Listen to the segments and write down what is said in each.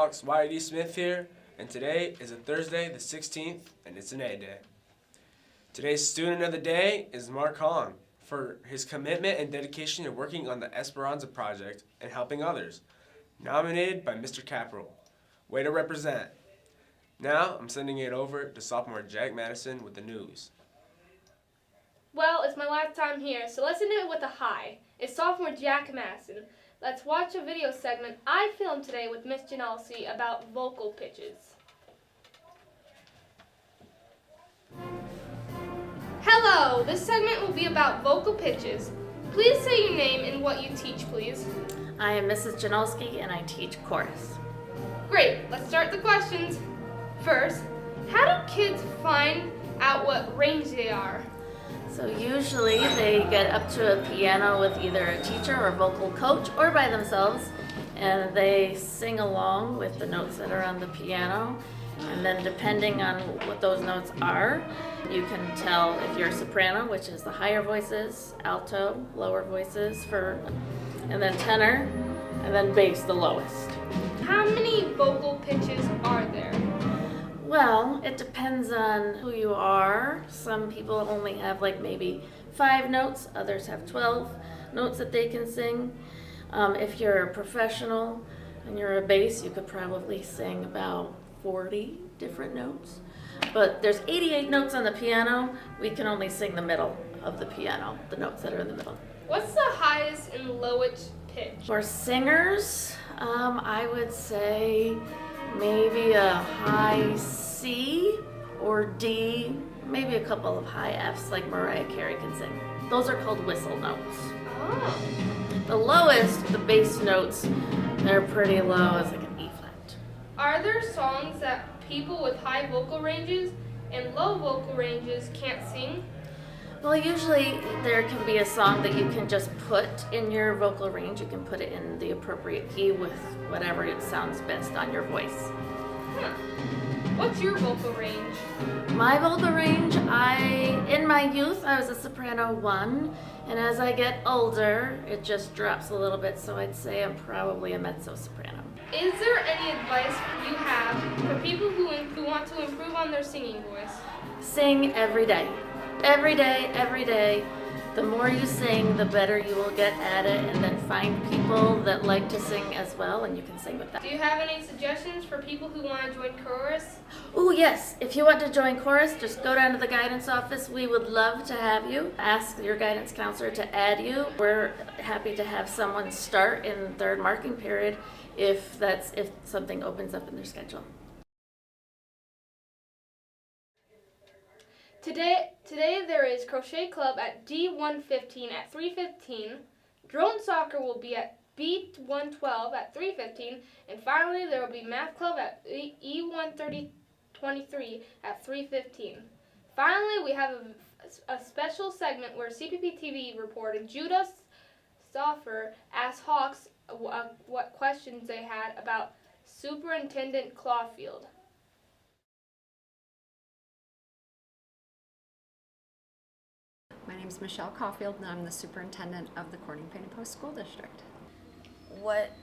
Hawks, Wyatt E. Smith here, and today is a Thursday the 16th, and it's an A Day. Today's student of the day is Mark Hong for his commitment and dedication to working on the Esperanza Project and helping others, nominated by Mr. Capital. Way to represent. Now, I'm sending it over to sophomore Jack Madison with the news. Well, it's my last time here, so let's end it with a hi. It's sophomore Jack Madison. Let's watch a video segment I filmed today with Miss Janelsi about vocal pitches. Hello, this segment will be about vocal pitches. Please say your name and what you teach, please. I am Mrs. Janelski and I teach chorus. Great, let's start the questions. First, how do kids find out what range they are? So usually they get up to a piano with either a teacher or a vocal coach or by themselves, and they sing along with the notes that are on the piano. And then depending on what those notes are, you can tell if you're soprano, which is the higher voices, alto, lower voices, and then tenor, and then bass, the lowest. How many vocal pitches are there? Well, it depends on who you are. Some people only have like maybe 5 notes, others have 12 notes that they can sing. If you're a professional and you're a bass, you could probably sing about 40 different notes. But there's 88 notes on the piano. We can only sing the middle of the piano, the notes that are in the middle. What's the highest and lowest pitch? For singers, I would say maybe a high C or D, maybe a couple of high Fs like Mariah Carey can sing. Those are called whistle notes. Oh. The lowest, the bass notes, they're pretty low as like an E flat. Are there songs that people with high vocal ranges and low vocal ranges can't sing? Well, usually there can be a song that you can just put in your vocal range. You can put it in the appropriate key with whatever it sounds best on your voice. Huh. What's your vocal range? My vocal range, in my youth, I was a soprano 1, and as I get older, it just drops a little bit, so I'd say I'm probably a mezzo-soprano. Is there any advice you have for people who want to improve on their singing voice? Sing every day. Every day, every day. The more you sing, the better you will get at it, and then find people that like to sing as well, and you can sing with them. Do you have any suggestions for people who want to join chorus? Oh yes, if you want to join chorus, just go down to the guidance office. We would love to have you. Ask your guidance counselor to add you. We're happy to have someone start in third marking period if something opens up in their schedule. Today there is crochet club at D115 at 3:15. Drone soccer will be at B112 at 3:15, and finally there will be math club at E123 at 3:15. Finally, we have a special segment where CPPtv reporter Judah Stauffer asked Hawks what questions they had about Superintendent Clawfield. My name is Michelle Caulfield, and I'm the superintendent of the Corning Painted Post School District. What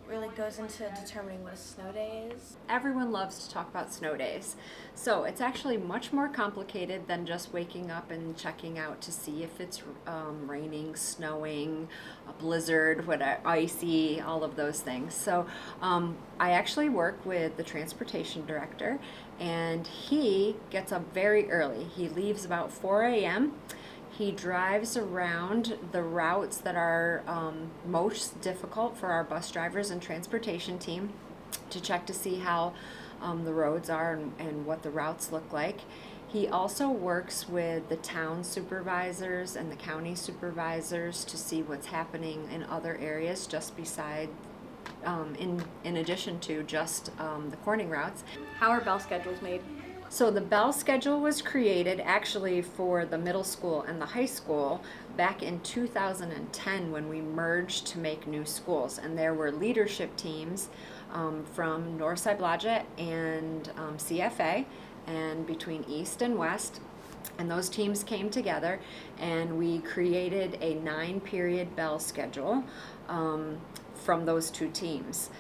really goes into determining what a snow day is? Everyone loves to talk about snow days. So it's actually much more complicated than just waking up and checking out to see if it's raining, snowing, a blizzard, icy, all of those things. So I actually work with the transportation director, and he gets up very early. He leaves about 4 a.m. He drives around the routes that are most difficult for our bus drivers and transportation team to check to see how the roads are and what the routes look like. He also works with the town supervisors and the county supervisors to see what's happening in other areas just beside, in addition to just the Corning routes. How are bell schedules made? So the bell schedule was created actually for the middle school and the high school back in 2010 when we merged to make new schools, and there were leadership teams from Northside Blodgett and CFA, and between East and West, and those teams came together and we created a 9-period bell schedule from those two teams.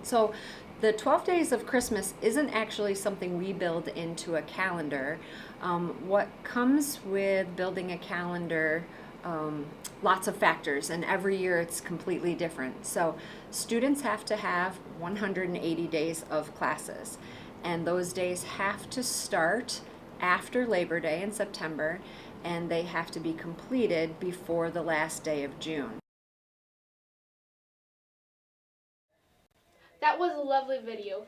So the 12 days of Christmas isn't actually something we build into a calendar. What comes with building a calendar, lots of factors, and every year it's completely different. So students have to have 180 days of classes, and those days have to start after Labor Day in September, and they have to be completed before the last day of June. That was a lovely video.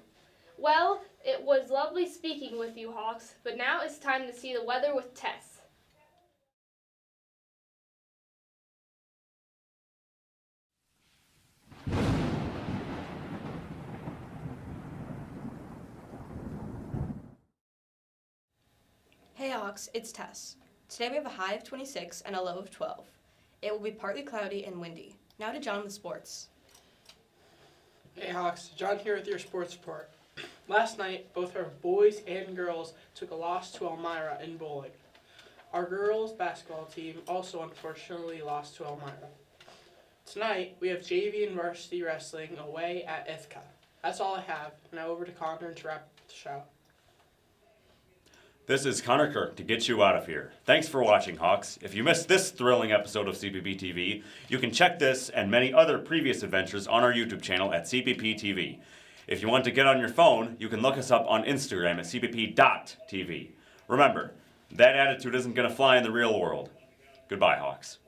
Well, it was lovely speaking with you, Hawks, but now it's time to see the weather with Tess. Hey Hawks, it's Tess. Today we have a high of 26 and a low of 12. It will be partly cloudy and windy. Now to John with sports. Hey Hawks, John here with your sports report. Last night, both our boys and girls took a loss to Elmira in bowling. Our girls basketball team also unfortunately lost to Elmira. Tonight, we have JV and varsity wrestling away at Ithaca. That's all I have. Now over to Connor to wrap up the show. This is Connor Kirk to get you out of here. Thanks for watching, Hawks. If you missed this thrilling episode of CPPtv, you can check this and many other previous adventures on our YouTube channel at CPPtv. If you want to get on your phone, you can look us up on Instagram at cpp.tv. Remember, that attitude isn't going to fly in the real world. Goodbye, Hawks.